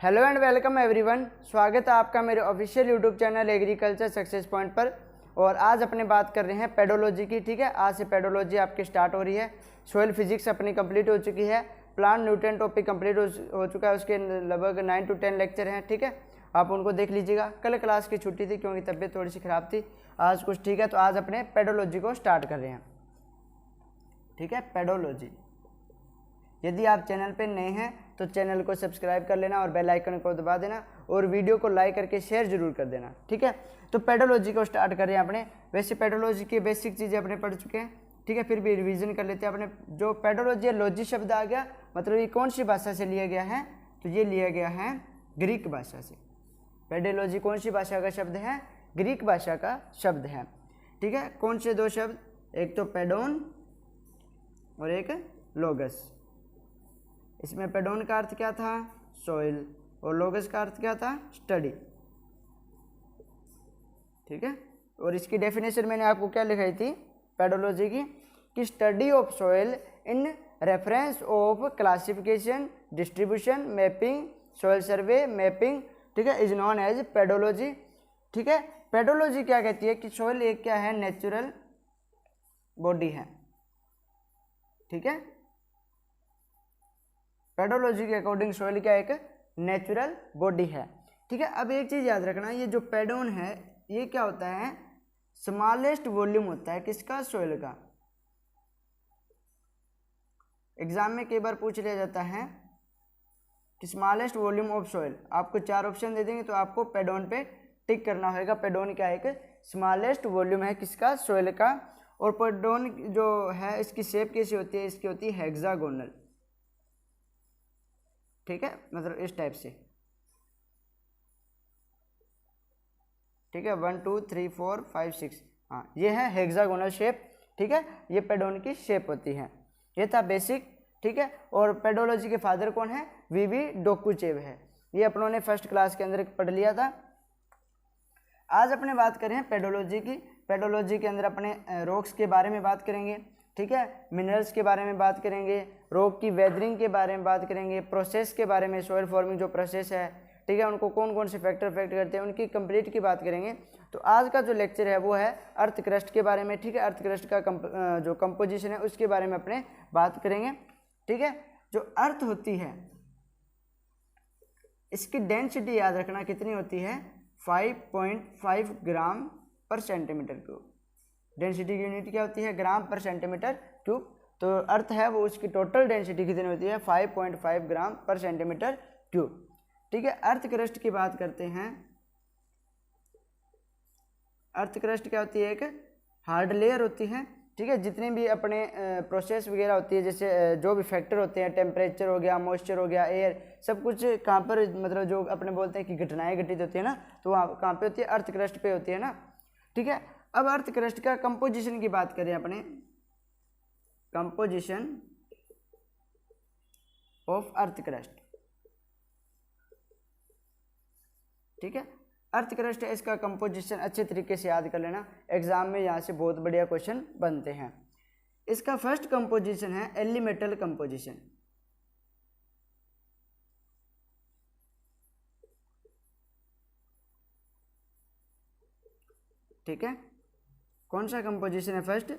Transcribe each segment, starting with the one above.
Hello and welcome everyone. स्वागत है आपका मेरे official YouTube channel agriculture success point पर। और आज अपने बात कर रहे हैं पेडोलॉजी की। ठीक है, आज से पेडोलॉजी आपकी स्टार्ट हो रही है। सोइल फिजिक्स अपनी कंप्लीट हो चुकी है। प्लांट न्यूट्रिएंट टॉपिक कंप्लीट हो चुका है। उसके लगभग 9 to 10 लेक्चर हैं। ठीक है, आप उनको देख लीजिएगा। कल क्लास की छुट्टी थी क्योंकि तबीयत थोड़ी सी ख़राब थी। आज कुछ ठीक है, तो आज अपने पेडोलॉजी को स्टार्ट कर रहे हैं। ठीक है, पेडोलॉजी। यदि आप चैनल पे नए हैं तो चैनल को सब्सक्राइब कर लेना और बेल आइकन को दबा देना और वीडियो को लाइक करके शेयर जरूर कर देना। ठीक है, तो पेडोलॉजी को स्टार्ट करें अपने। वैसे पेडोलॉजी की बेसिक चीज़ें अपने पढ़ चुके हैं। ठीक है, फिर भी रिवीजन कर लेते हैं अपने। जो पेडोलॉजी है, लॉजी शब्द आ गया, मतलब ये कौन सी भाषा से लिया गया है? तो ये लिया गया है ग्रीक भाषा से। पेडोलॉजी कौन सी भाषा का शब्द है? ग्रीक भाषा का शब्द है। ठीक है, कौन से दो शब्द? एक तो पेडोन और एक लोगस। इसमें पेडोन का अर्थ क्या था? सोइल। और लोगस का अर्थ क्या था? स्टडी। ठीक है, और इसकी डेफिनेशन मैंने आपको क्या लिखाई थी पेडोलॉजी की? कि study of soil in reference of classification, distribution, mapping, soil survey, mapping, ठीक है, इज नॉन एज पेडोलॉजी। ठीक है, पेडोलॉजी क्या कहती है? कि सोइल एक क्या है? नेचुरल बॉडी है। ठीक है, पेडोलॉजी के अकॉर्डिंग सोइल क्या एक नेचुरल बॉडी है। ठीक है, अब एक चीज़ याद रखना, ये जो पेडोन है ये क्या होता है? स्मॉलेस्ट वॉल्यूम होता है किसका? सोइल का। एग्जाम में कई बार पूछ लिया जाता है कि स्मॉलेस्ट वॉल्यूम ऑफ सोइल। आपको 4 ऑप्शन दे देंगे तो आपको पेडोन पे टिक करना होगा। पेडोन क्या एक स्मॉलेस्ट वॉल्यूम है किसका? सोइल का। और पेडोन जो है इसकी शेप कैसी होती है? इसकी होती है हेक्सागोनल। ठीक है, मतलब इस टाइप से। ठीक है, 1 2 3 4 5 6, हाँ ये है हेक्सागोनल शेप। ठीक है, ये पेडोन की शेप होती है। ये था बेसिक। ठीक है, और पेडोलॉजी के फादर कौन है? वीवी डोकुचेव है। ये अपनों ने फर्स्ट क्लास के अंदर पढ़ लिया था। आज अपने बात करें पेडोलॉजी की। पेडोलॉजी के अंदर अपने रॉक्स के बारे में बात करेंगे। ठीक है, मिनरल्स के बारे में बात करेंगे, रॉक की वेदरिंग के बारे में बात करेंगे, प्रोसेस के बारे में, सॉइल फॉर्मिंग जो प्रोसेस है, ठीक है, उनको कौन कौन से फैक्टर अफेक्ट करते हैं उनकी कंप्लीट की बात करेंगे। तो आज का जो लेक्चर है वो है अर्थ क्रस्ट के बारे में। ठीक है, अर्थ क्रस्ट का जो कंपोजिशन है उसके बारे में अपने बात करेंगे। ठीक है, जो अर्थ होती है इसकी डेंसिटी याद रखना कितनी होती है? 5.5 ग्राम पर सेंटीमीटर क्यूब। डेंसिटी की यूनिट क्या होती है? ग्राम पर सेंटीमीटर क्यूब। तो अर्थ है वो, उसकी टोटल डेंसिटी कितनी होती है? 5.5 ग्राम पर सेंटीमीटर क्यूब। ठीक है, अर्थ क्रस्ट की बात करते हैं। अर्थ क्रस्ट क्या होती है? एक हार्ड लेयर होती है। ठीक है, जितनी भी अपने प्रोसेस वगैरह होती है, जैसे जो भी फैक्टर होते हैं, टेम्परेचर हो गया, मॉइस्चर हो गया, एयर, सब कुछ कहाँ पर, मतलब जो अपने बोलते हैं कि घटनाएं घटित होती है ना, तो वहाँ कहाँ पे होती है? अर्थ क्रस्ट पे होती है ना। ठीक है, अब अर्थ क्रस्ट का कंपोजिशन की बात करें अपने। Composition of earth crust. ठीक है, अर्थ क्रस्ट है, इसका कंपोजिशन अच्छे तरीके से याद कर लेना। एग्जाम में यहाँ से बहुत बढ़िया क्वेश्चन बनते हैं। इसका फर्स्ट कंपोजिशन है एलिमेंटल कंपोजिशन। ठीक है, कौन सा कंपोजिशन है? फर्स्ट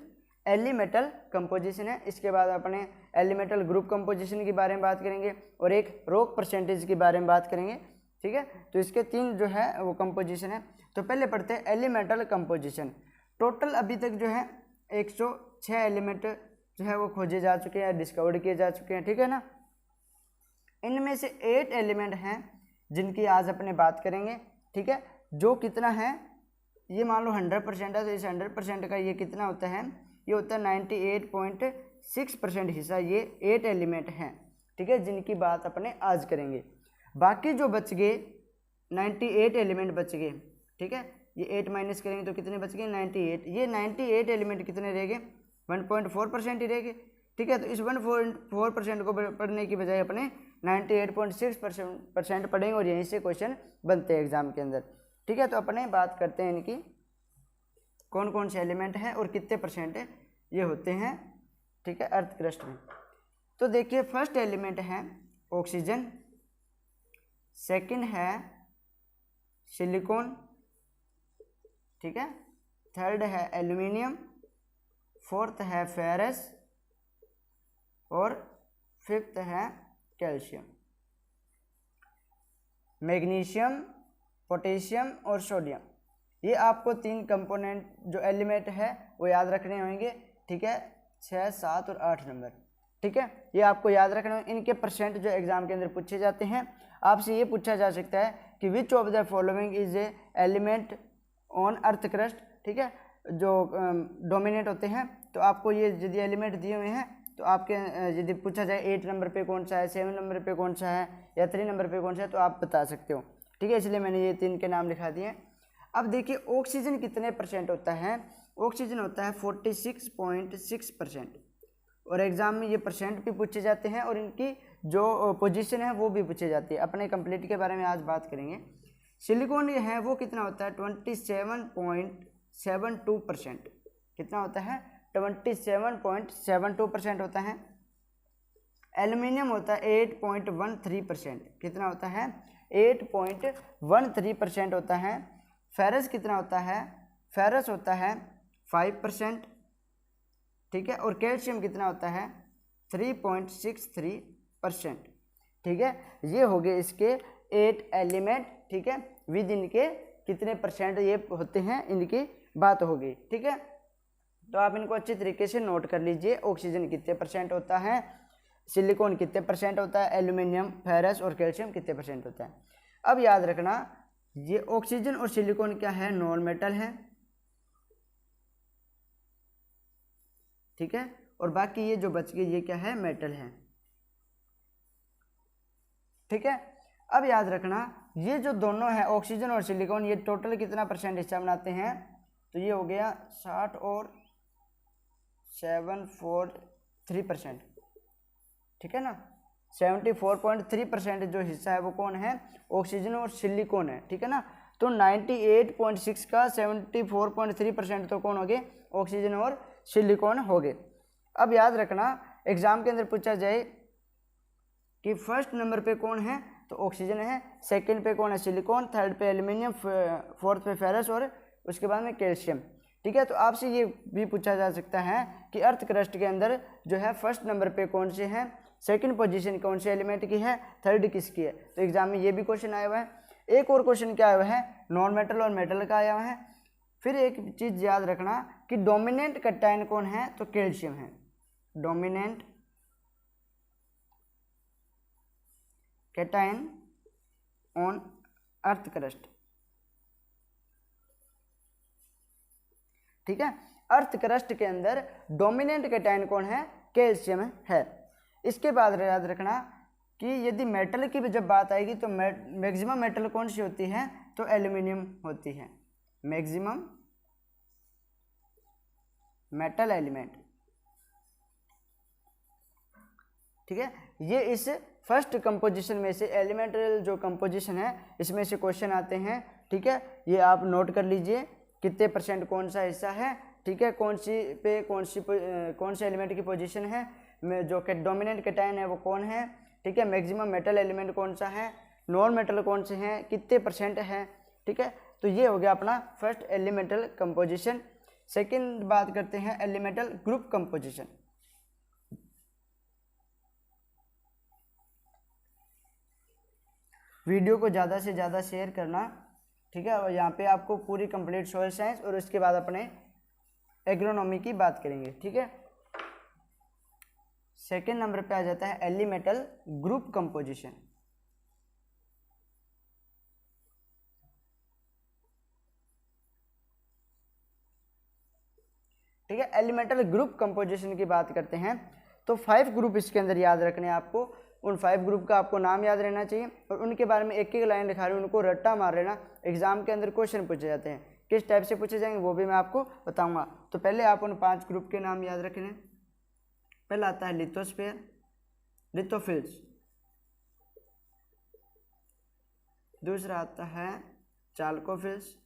एलिमेंटल कंपोजिशन है। इसके बाद अपने एलिमेंटल ग्रुप कंपोजिशन के बारे में बात करेंगे और एक रॉक परसेंटेज के बारे में बात करेंगे। ठीक है, तो इसके 3 जो है वो कंपोजिशन है। तो पहले पढ़ते हैं एलिमेंटल कंपोजिशन। टोटल अभी तक जो है 106 एलिमेंट जो है वो खोजे जा चुके हैं, डिस्कवर किए जा चुके हैं। ठीक है ना, इनमें से 8 एलिमेंट हैं जिनकी आज अपने बात करेंगे। ठीक है, जो कितना है, ये मान लो 100% है, तो इस 100% का ये कितना होता है? ये होता है 98.6% हिस्सा। ये 8 एलिमेंट हैं। ठीक है, जिनकी बात अपने आज करेंगे। बाकी जो बच गए 98 एलिमेंट बच गए। ठीक है, ये 8 माइनस करेंगे तो कितने बच गए? 98। ये 98 एलिमेंट कितने रह गए? 1.4% ही रह गए। ठीक है, तो इस 1.4% को पढ़ने की बजाय अपने 98.6% पढ़ेंगे और यहीं से क्वेश्चन बनते हैं एग्जाम के अंदर। ठीक है, तो अपने बात करते हैं इनकी कौन कौन से एलिमेंट हैं और कितने परसेंट ये होते हैं। ठीक है, अर्थ क्रस्ट में। तो देखिए, फर्स्ट एलिमेंट है ऑक्सीजन, सेकंड है सिलिकॉन, ठीक है, थर्ड है एल्यूमिनियम, फोर्थ है फेरस और फिफ्थ है कैल्शियम। मैग्नीशियम, पोटेशियम और सोडियम, ये आपको 3 कंपोनेंट जो एलिमेंट है वो याद रखने होंगे, ठीक है, 6, 7 और 8 नंबर, ठीक है, ये आपको याद रखना है। इनके परसेंट जो एग्जाम के अंदर पूछे जाते हैं, आपसे ये पूछा जा सकता है कि which of the following is a element on earth crust, ठीक है, जो डोमिनेट होते हैं। तो आपको ये यदि एलिमेंट दिए हुए हैं तो आपके यदि पूछा जाए 8 नंबर पे कौन सा है, 7 नंबर पे कौन सा है या 3 नंबर पे कौन सा है, तो आप बता सकते हो, ठीक है, इसलिए मैंने ये 3 के नाम लिखा दिए। अब देखिए ऑक्सीजन कितने परसेंट होता है, ऑक्सीजन होता है 46.6%, और एग्जाम में ये परसेंट भी पूछे जाते हैं और इनकी जो पोजीशन है वो भी पूछे जाती है। अपने कंप्लीट के बारे में आज बात करेंगे। सिलिकॉन ये है वो कितना होता है 27.72%, कितना होता है 27.72% होता है। एल्युमिनियम होता है 8.13%, कितना होता है 8.13% होता है। फेरस कितना होता है, फेरस होता है 5%, ठीक है, और कैल्शियम कितना होता है 3.63%, ठीक है। ये हो गए इसके 8 एलिमेंट, ठीक है, विद इनके कितने परसेंट ये होते हैं इनकी बात होगी, ठीक है। तो आप इनको अच्छी तरीके से नोट कर लीजिए। ऑक्सीजन कितने परसेंट होता है, सिलिकॉन कितने परसेंट होता है, एल्यूमिनियम, फेरस और कैल्शियम कितने परसेंट होता है। अब याद रखना ये ऑक्सीजन और सिलिकॉन क्या है, नॉन मेटल है, ठीक है, और बाकी ये जो बच गए ये क्या है, मेटल है, ठीक है। अब याद रखना ये जो दोनों है ऑक्सीजन और सिलिकॉन, ये टोटल कितना परसेंट हिस्सा बनाते हैं, तो ये हो गया 60 और 743%, ठीक है ना। 74.3% जो हिस्सा है वो कौन है, ऑक्सीजन और सिलिकॉन है, ठीक है ना। तो 98.6 का 74.3% तो कौन हो गए, ऑक्सीजन और सिलिकॉन हो गए। अब याद रखना एग्जाम के अंदर पूछा जाए कि फर्स्ट नंबर पे कौन है, तो ऑक्सीजन है, सेकंड पे कौन है, सिलिकॉन, थर्ड पे एल्यूमिनियम, फोर्थ पे फेरस और उसके बाद में कैल्शियम, ठीक है। तो आपसे ये भी पूछा जा सकता है कि अर्थ क्रस्ट के अंदर जो है फर्स्ट नंबर पे कौन से हैं, सेकंड पोजीशन कौन से एलिमेंट की है, थर्ड किसकी है। तो एग्जाम में ये भी क्वेश्चन आया हुआ है। एक और क्वेश्चन क्या आया हुआ है, नॉन मेटल और मेटल का आया हुआ है। फिर एक चीज़ याद रखना कि डोमिनेंट कैटायन कौन है, तो कैल्शियम है, dominant cation on earth crust, ठीक है। अर्थ क्रस्ट के अंदर डोमिनेंट कैटायन कौन है, कैल्शियम है। इसके बाद याद रखना कि यदि मेटल की जब बात आएगी तो मैक्सिमम मेटल कौन सी होती है, तो एल्यूमिनियम होती है, मैक्सिमम मेटल एलिमेंट, ठीक है। ये इस फर्स्ट कंपोजिशन में से एलिमेंटल जो कंपोजिशन है इसमें से क्वेश्चन आते हैं, ठीक है। ये आप नोट कर लीजिए कितने परसेंट कौन सा हिस्सा है, ठीक है, कौन से एलिमेंट की पोजीशन है, जो डोमिनेंट कैटायन है वो कौन है, ठीक है, मैक्सिमम मेटल एलिमेंट कौन सा है, नॉन मेटल कौन से हैं, कितने परसेंट है, ठीक है। तो ये हो गया अपना फर्स्ट एलिमेंटल कंपोजिशन। सेकंड बात करते हैं एलिमेंटल ग्रुप कंपोजिशन। वीडियो को ज़्यादा से ज़्यादा शेयर करना, ठीक है, और यहाँ पे आपको पूरी कंप्लीट सोयल साइंस और उसके बाद अपने एग्रोनॉमी की बात करेंगे, ठीक है। सेकेंड नंबर पे आ जाता है एलिमेंटल ग्रुप कंपोजिशन, ठीक है। एलिमेंटल ग्रुप कंपोजिशन की बात करते हैं तो 5 ग्रुप इसके अंदर याद रखने हैं आपको। उन 5 ग्रुप का आपको नाम याद रहना चाहिए और उनके बारे में एक एक लाइन लिखा रही हूँ, उनको रट्टा मार लेना। एग्जाम के अंदर क्वेश्चन पूछे जाते हैं, किस टाइप से पूछे जाएंगे वो भी मैं आपको बताऊंगा। तो पहले आप उन 5 ग्रुप के नाम याद रखने। पहला आता है लिथोस्फीयर, लिथोफिल्स। दूसरा आता है चाल्कोफिल्स।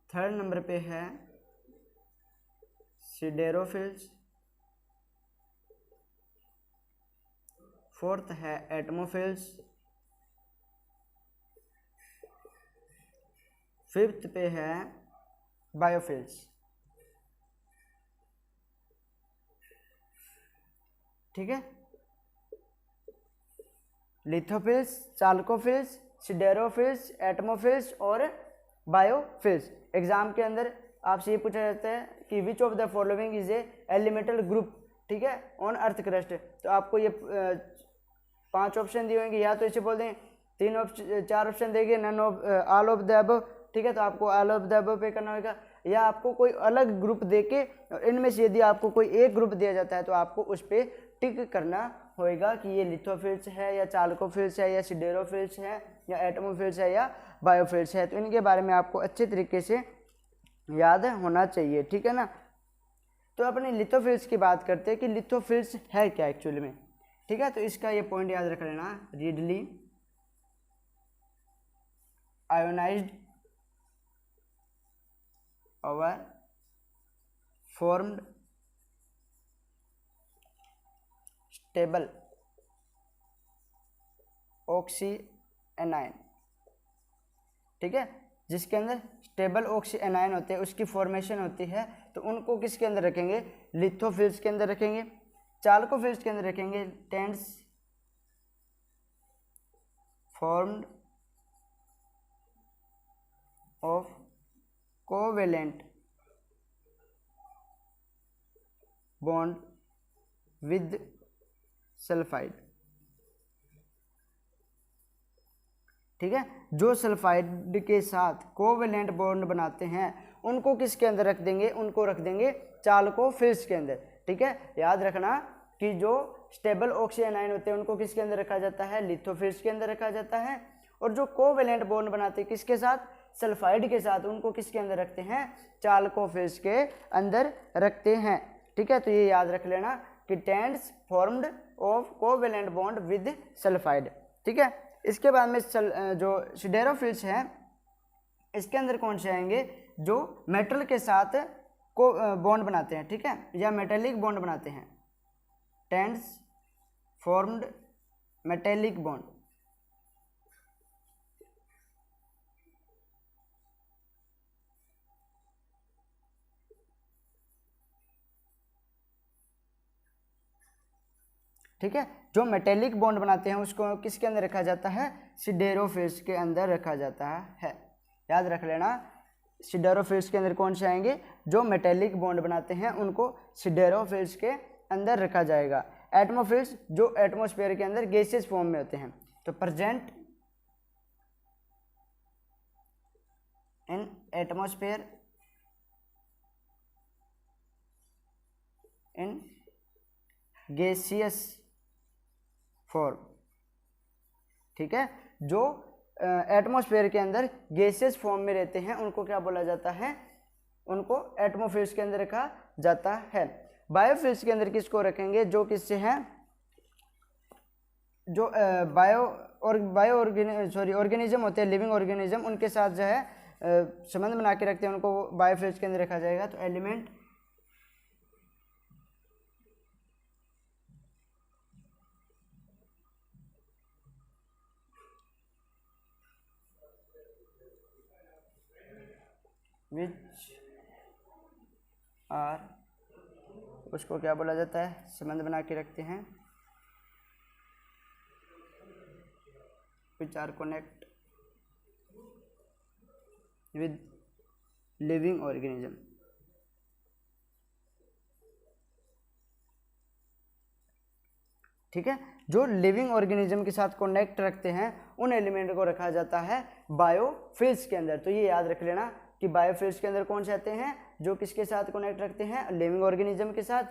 थर्ड नंबर पे है सिडेरोफिल्स। फोर्थ है एटमोफिल्स, फिफ्थ पे है बायोफिल्स। ठीक है, लिथोफिल्स, चाल्कोफिल्स, सिडेरोफिल्स, एटमोफिल्स और बायोफिल्स। एग्जाम के अंदर आपसे ये पूछा जाता है कि which of the following is a elemental group, ठीक है, ऑन अर्थ क्रस्ट। तो आपको ये 5 ऑप्शन दिए होंगे, या तो इसे बोल दें 4 ऑप्शन देंगे, none of all of the above, ठीक है, तो आपको ऑल ऑफ द अबव पे करना होगा, या आपको कोई अलग ग्रुप देके इनमें से यदि आपको कोई एक ग्रुप दिया जाता है तो आपको उस पर टिक करना होएगा कि ये लिथोफिल्स है या चाल्कोफिल्स है या सिडेरोफिल्स है या एटमोफिल्स है या बायोफिल्स है। तो इनके बारे में आपको अच्छे तरीके से याद होना चाहिए, ठीक है ना। तो अपने लिथोफिल्स की बात करते हैं कि लिथोफिल्स है क्या एक्चुअली में, ठीक है। तो इसका ये पॉइंट याद रख लेना, रीडली आयोनाइज्ड और formed stable ऑक्सी एनायन, ठीक है, जिसके अंदर स्टेबल ऑक्सी एनायन होते हैं, उसकी फॉर्मेशन होती है, तो उनको किसके अंदर रखेंगे, लिथोफिल्स के अंदर रखेंगे। चाल्कोफिल्स के अंदर रखेंगे tends formed of covalent bond with sulphide, ठीक है। जो सल्फाइड के साथ कोवेलेंट बॉन्ड बनाते हैं उनको किसके अंदर रख देंगे, उनको रख देंगे चाल्कोफिल्स के अंदर, ठीक है। याद रखना कि जो स्टेबल ऑक्सी एनायन होते हैं उनको किसके अंदर रखा जाता है, लिथोफिल्स के अंदर रखा जाता है, और जो कोवेलेंट बॉन्ड बनाते हैं किसके साथ, सल्फाइड के साथ, उनको किसके अंदर रखते हैं, चाल्कोफिल्स के अंदर रखते हैं, ठीक है। तो ये याद रख लेना कि tends formed of covalent bond with sulphide, ठीक है। इसके बाद में जो सिडेरोफिल्स हैं इसके अंदर कौन से आएंगे, जो मेटल के साथ को बॉन्ड बनाते हैं, ठीक है, या मेटेलिक बॉन्ड बनाते हैं, टेंस फॉर्म्ड मेटेलिक बॉन्ड, ठीक है। जो मेटेलिक बॉन्ड बनाते हैं उसको किसके अंदर रखा जाता है, सिडेरोफिल्स के अंदर रखा जाता है। याद रख लेना, सिडेरोफिल्स के अंदर कौन से आएंगे, जो मेटेलिक बॉन्ड बनाते हैं उनको सिडेरोफिल्स के अंदर रखा जाएगा। एटमोफिल्स जो एटमॉस्फेयर के अंदर गैसेस फॉर्म में होते हैं, तो present in atmosphere in gaseous form, ठीक है। जो एटमॉस्फेयर के अंदर गैसेस फॉर्म में रहते हैं उनको क्या बोला जाता है, उनको एटमोफिल्स के अंदर रखा जाता है। बायोफिल्स के अंदर किसको रखेंगे, जो किससे हैं, जो ऑर्गेनिज्म होते हैं, लिविंग ऑर्गेनिज्म, उनके साथ जो है संबंध बना के रखते हैं, उनको बायोफिल्स के अंदर रखा जाएगा। तो एलिमेंट विच आर, उसको क्या बोला जाता है, संबंध बना के रखते हैं, which are connect with living organism, ठीक है। जो लिविंग ऑर्गेनिज्म के साथ कनेक्ट रखते हैं उन एलिमेंट को रखा जाता है बायोफिल्स के अंदर। तो ये याद रख लेना कि बायोफिल्स के अंदर कौन से आते हैं, जो किसके साथ कनेक्ट रखते हैं, लिविंग ऑर्गेनिज्म के साथ,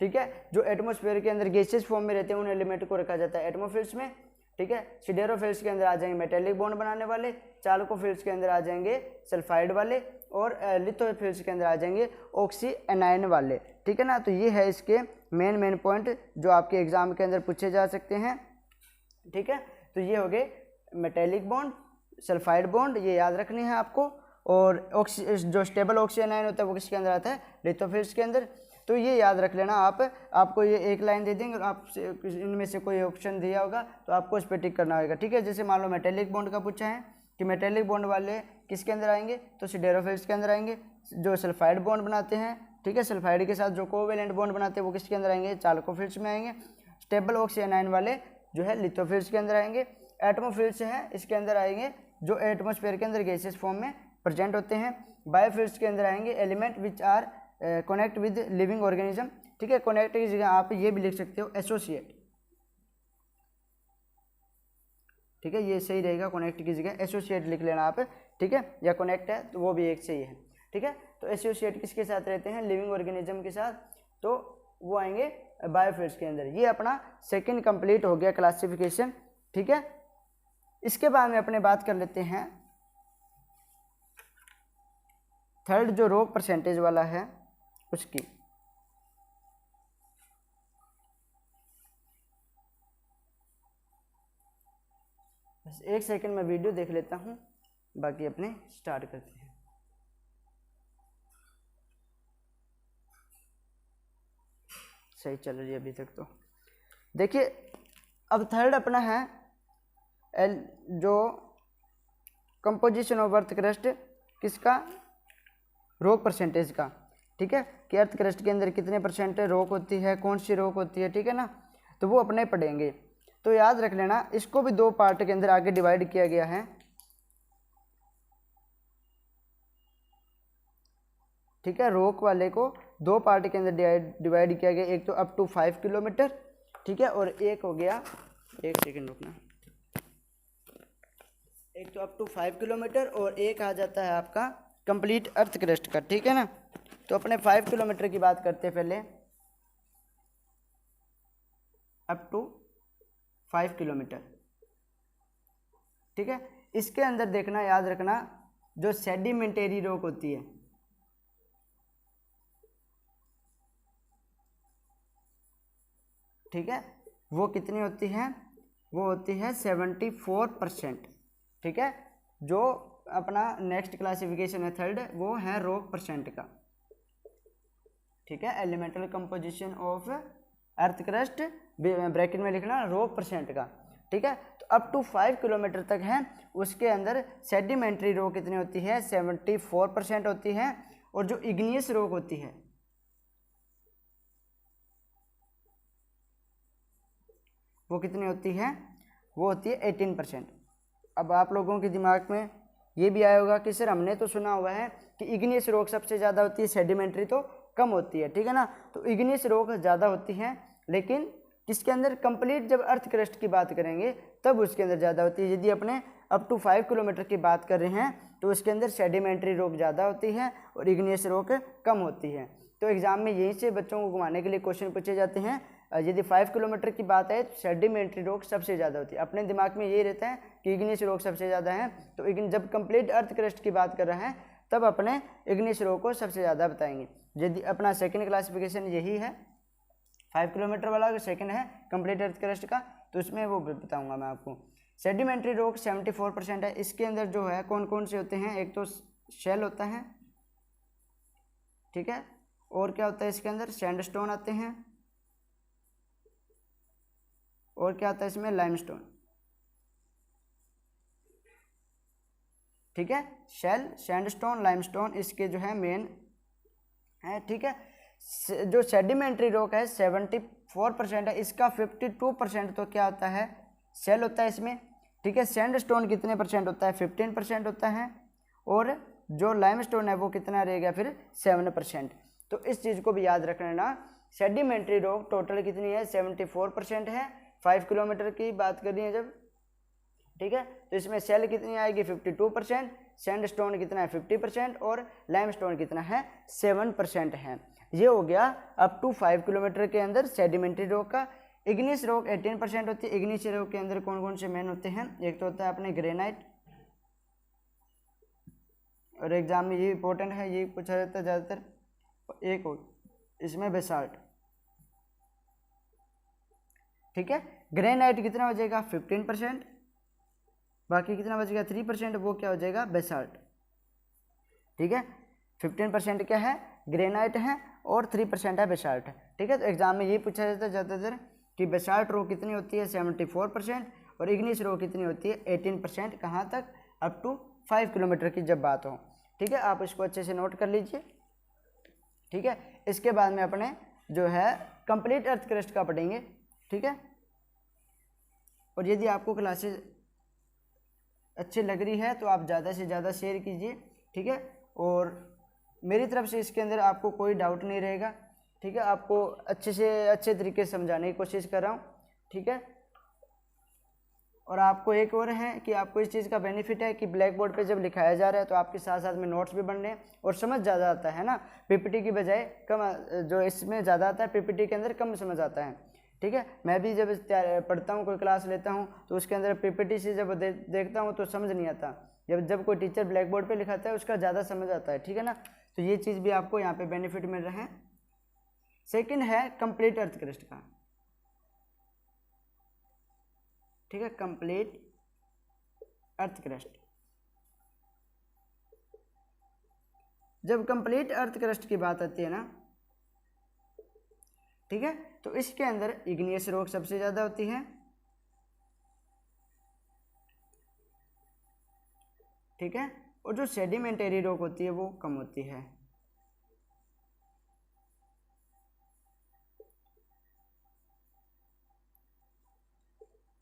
ठीक है। जो एटमॉस्फेयर के अंदर गैसेस फॉर्म में रहते हैं उन एलिमेंट को रखा जाता है एटमोफिल्स में, ठीक है। सिडेरोफिल्स के अंदर आ जाएंगे मेटेलिक बॉन्ड बनाने वाले, चाल्कोफिल्स के अंदर आ जाएंगे सल्फाइड वाले, और लिथोफिल्स के अंदर आ जाएंगे ऑक्सी एनायन वाले, ठीक है ना। तो ये है इसके मेन पॉइंट जो आपके एग्जाम के अंदर पूछे जा सकते हैं, ठीक है। तो ये हो गए मेटेलिक बॉन्ड, सल्फाइड बॉन्ड, ये याद रखने हैं आपको। और जो स्टेबल ऑक्सी एनायन होता है वो किसके अंदर आता है, लिथोफिल्स के अंदर। तो ये याद रख लेना आप, आपको ये एक लाइन दे देंगे और आपसे इनमें से कोई ऑप्शन दिया होगा तो आपको उस पर टिक करना होगा, ठीक है। जैसे मान लो मेटेलिक बॉन्ड का पूछा है कि मेटेलिक बॉन्ड वाले किसके अंदर आएंगे, तो सिडेरोफिल्स के अंदर आएंगे। जो सल्फाइड बॉन्ड बनाते हैं, ठीक है, सल्फाइड के साथ जो कोवेलेंट बॉन्ड बनाते हैं वो किसके अंदर आएंगे, चालकोफिल्स में आएंगे। स्टेबल ऑक्सीजनाइन वाले जो है लिथोफिल्स के अंदर आएंगे। एटमोफिल्स है, इसके अंदर आएंगे जो एटमोस्फेयर के अंदर गैसेस फॉर्म में प्रेजेंट होते हैं। बायोफिल्स के अंदर आएंगे element which are connect with living organism, ठीक है। कनेक्ट की जगह आप ये भी लिख सकते हो एसोसिएट, ठीक है, ये सही रहेगा। कनेक्ट की जगह एसोसिएट लिख लेना आप, ठीक है, या कनेक्ट है तो वो भी एक सही है, ठीक है। तो एसोसिएट किसके साथ रहते हैं, लिविंग ऑर्गेनिज्म के साथ, तो वो आएंगे बायोफिल्स के अंदर। ये अपना सेकंड कंप्लीट हो गया क्लासिफिकेशन, ठीक है। इसके बाद में अपने बात कर लेते हैं थर्ड, जो रोग परसेंटेज वाला है उसकी। बस एक सेकंड में वीडियो देख लेता हूँ, बाकी अपने स्टार्ट करते हैं। सही चल रही है अभी तक तो। देखिए अब थर्ड अपना है जो कंपोजिशन ऑफ अर्थ क्रस्ट किसका, रोक परसेंटेज का, ठीक है, कि अर्थ क्रस्ट के अंदर कितने परसेंट रोक होती है, कौन सी रोक होती है, ठीक है ना। तो वो अपने पढ़ेंगे, तो याद रख लेना इसको भी दो पार्ट के अंदर आगे डिवाइड किया गया है, ठीक है। रोक वाले को दो पार्ट के अंदर डिवाइड किया गया, एक तो अप टू 5 किलोमीटर, ठीक है, और एक हो गया, एक सेकेंड रुकना, एक तो अप टू 5 किलोमीटर और एक आ जाता है आपका कंप्लीट अर्थ क्रस्ट का, ठीक है ना। तो अपने 5 किलोमीटर की बात करते हैं पहले, अप टू 5 किलोमीटर, ठीक है। इसके अंदर देखना, याद रखना जो सेडिमेंटरी रॉक होती है, ठीक है, वो कितनी होती है, वो होती है 74%, ठीक है। जो अपना नेक्स्ट क्लासिफिकेशन है थर्ड, वो है रॉक परसेंट का, ठीक है। Elemental composition of earth crust bracket में लिखना रॉक परसेंट का, ठीक है। तो अप टू 5 किलोमीटर तक है, उसके अंदर सेडिमेंट्री रॉक कितनी होती है, 74% होती है। और जो इग्नियस रॉक होती है वो कितनी होती है, वो होती है 18%। अब आप लोगों के दिमाग में ये भी आया होगा कि सर हमने तो सुना हुआ है कि इग्नियस रॉक सबसे ज़्यादा होती है, सेडिमेंट्री तो कम होती है, ठीक है ना। तो इग्नियस रॉक ज़्यादा होती है, लेकिन किसके अंदर, कंप्लीट जब अर्थ क्रस्ट की बात करेंगे तब उसके अंदर ज़्यादा होती है। यदि अपने अप टू 5 किलोमीटर की बात कर रहे हैं तो उसके अंदर सेडिमेंट्री रॉक ज़्यादा होती है और इग्नियस रॉक कम होती है। तो एग्जाम में यहीं से बच्चों को घुमाने के लिए क्वेश्चन पूछे जाते हैं। यदि 5 किलोमीटर की बात है तो सेडिमेंट्री रॉक सबसे ज़्यादा होती है। अपने दिमाग में यही रहता है कि इग्नियस रॉक सबसे ज़्यादा है, तो जब कंप्लीट अर्थ क्रस्ट की बात कर रहे हैं तब अपने इग्नियस रॉक को सबसे ज़्यादा बताएंगे। यदि अपना सेकंड क्लासिफिकेशन यही है 5 किलोमीटर वाला, सेकंड है कंप्लीट अर्थ क्रस्ट का, तो उसमें वो बताऊंगा मैं आपको। सेडिमेंट्री रॉक 74% है। इसके अंदर जो है कौन कौन से होते हैं, एक तो शेल होता है, ठीक है, और क्या होता है इसके अंदर, सैंडस्टोन आते हैं, और क्या आता है इसमें, लाइमस्टोन, ठीक है। शेल, सैंडस्टोन, लाइमस्टोन इसके जो है मेन है, ठीक है। जो सेडिमेंट्री रॉक है 74% है, इसका 52% तो क्या होता है, शेल होता है इसमें, ठीक है। सैंडस्टोन कितने परसेंट होता है, 15% होता है, और जो लाइमस्टोन है वो कितना रहेगा फिर 7%। तो इस चीज़ को भी याद रखना ना, सेडिमेंट्री रॉक टोटल कितनी है, 74% है 5 किलोमीटर की बात कर रही है जब, ठीक है। तो इसमें शेल कितनी आएगी 52%, सैंडस्टोन कितना है 50% और लाइमस्टोन कितना है 7% है। ये हो गया अप टू 5 किलोमीटर के अंदर सेडिमेंट्री रॉक का। इग्नियस रॉक 18% होती है। इग्नियस रॉक के अंदर कौन कौन से मेन होते हैं, एक तो होता है अपने ग्रेनाइट, और एग्जाम में ये इंपॉर्टेंट है, ये पूछा जाता है ज़्यादातर। एक हो इसमें बेसाल्ट, ठीक है। ग्रेनाइट कितना हो जाएगा 15%, बाकी कितना बचेगा 3%, वो क्या हो जाएगा बेसाल्ट, ठीक है। 15% क्या है, ग्रेनाइट है, और 3% है बेसाल्ट। ठीक है, तो एग्जाम में ये पूछा जाता है ज़्यादातर कि बेसाल्ट रो कितनी होती है 74% और इग्नियस रो कितनी होती है 18%, कहाँ तक, अप टू 5 किलोमीटर की जब बात हो। ठीक है, आप इसको अच्छे से नोट कर लीजिए। ठीक है, इसके बाद में अपने जो है कंप्लीट अर्थ क्रस्ट का पढ़ेंगे। ठीक है, और यदि आपको क्लासेस अच्छी लग रही है तो आप ज़्यादा से ज़्यादा शेयर कीजिए। ठीक है, और मेरी तरफ से इसके अंदर आपको कोई डाउट नहीं रहेगा। ठीक है, आपको अच्छे से अच्छे तरीके से समझाने की कोशिश कर रहा हूँ। ठीक है, और आपको एक और है कि आपको इस चीज़ का बेनिफिट है कि ब्लैक बोर्ड पे जब लिखाया जा रहा है तो आपके साथ साथ में नोट्स भी बन रहे हैं और समझ ज़्यादा आता है ना, पीपीटी की बजाय कम, जो इसमें ज़्यादा आता है पीपीटी के अंदर कम समझ आता है। ठीक है, मैं भी जब पढ़ता हूँ, कोई क्लास लेता हूँ तो उसके अंदर पीपीटी से जब देखता हूँ तो समझ नहीं आता, जब कोई टीचर ब्लैक बोर्ड पर लिखाता है उसका ज़्यादा समझ आता है। ठीक है ना, तो ये चीज़ भी आपको यहाँ पर बेनिफिट मिल रहा है। सेकेंड है कंप्लीट अर्थ क्रस्ट का। ठीक है, कंप्लीट अर्थ क्रस्ट। जब कंप्लीट अर्थ क्रस्ट की बात आती है ना, ठीक है, तो इसके अंदर इग्नियस रॉक सबसे ज्यादा होती है। ठीक है, और जो सेडिमेंटरी रॉक होती है वो कम होती है।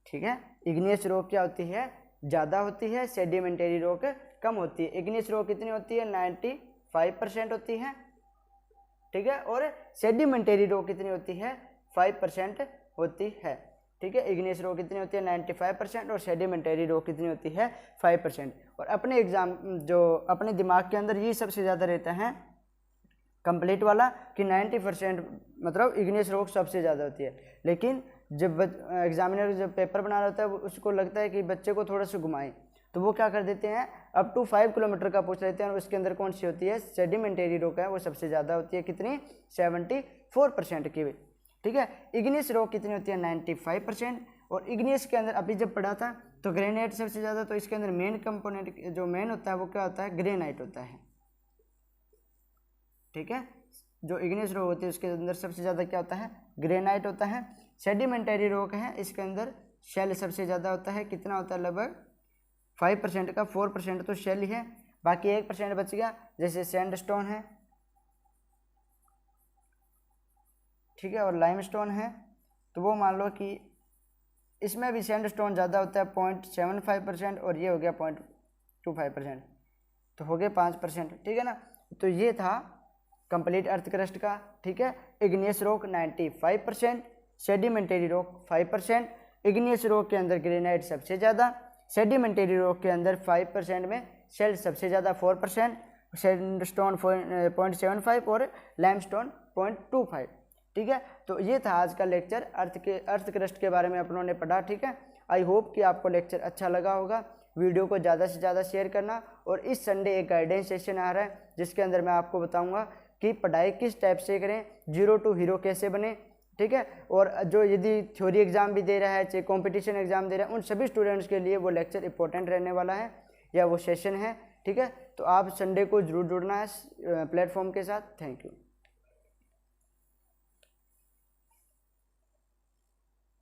ठीक है, इग्नियस रॉक क्या होती है, ज़्यादा होती है, सेडिमेंटरी रॉक कम होती है। इग्नियस रॉक कितनी होती है 95% होती है। ठीक है, और सेडिमेंटरी रॉक कितनी होती है 5% होती है। ठीक है, इग्नियस रॉक कितनी होती है 95% और सेडिमेंटरी रॉक कितनी होती है 5%। और अपने एग्जाम जो अपने दिमाग के अंदर ये सबसे ज़्यादा रहता है कंप्लीट वाला कि 90% मतलब इग्नियस रॉक सबसे ज़्यादा होती है। लेकिन जब एग्जामिनर जब पेपर बना रहा होता है उसको लगता है कि बच्चे को थोड़ा सा घुमाएं, तो वो क्या कर देते हैं अप टू 5 किलोमीटर का पूछ लेते हैं और उसके अंदर कौन सी होती है सेडिमेंटरी रॉक है वो सबसे ज़्यादा होती है। कितनी 74% की। ठीक है, इग्नियस रॉक कितनी होती है 95%। और इग्नियस के अंदर अभी जब पढ़ा था तो ग्रेनाइट सबसे ज़्यादा, तो इसके अंदर मेन कंपोनेंट जो मेन होता है वो क्या होता है ग्रेनाइट होता है। ठीक है, जो इग्नियस रॉक होती है उसके अंदर सबसे ज़्यादा क्या होता है ग्रेनाइट होता है। सेडिमेंटरी रॉक है इसके अंदर शेल सबसे ज़्यादा होता है। कितना होता है लगभग 5% का, 4% तो शेल ही है, बाकी 1% बच गया जैसे सैंडस्टोन है। ठीक है, और लाइमस्टोन है, तो वो मान लो कि इसमें भी सैंडस्टोन ज़्यादा होता है 0.75% और ये हो गया 0.25%, तो हो गए 5%। ठीक है ना, तो ये था कंप्लीट अर्थ क्रस्ट का। ठीक है, igneous rock 95%, sedimentary rock 5%, igneous rock के अंदर ग्रेनाइट सबसे ज़्यादा, सेडिमेंटरी रॉक के अंदर 5% में शेल सबसे ज़्यादा 4%, सैंडस्टोन 0.75 और लाइमस्टोन 0.25। ठीक है, तो ये था आज का लेक्चर अर्थ क्रस्ट के बारे में अपनों ने पढ़ा। ठीक है, आई होप कि आपको लेक्चर अच्छा लगा होगा। वीडियो को ज़्यादा से ज़्यादा शेयर करना, और इस संडे एक गाइडेंस सेशन आ रहा है जिसके अंदर मैं आपको बताऊंगा कि पढ़ाई किस टाइप से करें, 0 to हीरो कैसे बने। ठीक है, और जो यदि थ्योरी एग्जाम भी दे रहा है चाहे कॉम्पिटिशन एग्जाम दे रहा है उन सभी स्टूडेंट्स के लिए वो लेक्चर इंपॉर्टेंट रहने वाला है या वो सेशन है। ठीक है, तो आप संडे को जरूर जुड़ना है प्लेटफॉर्म के साथ। Thank you.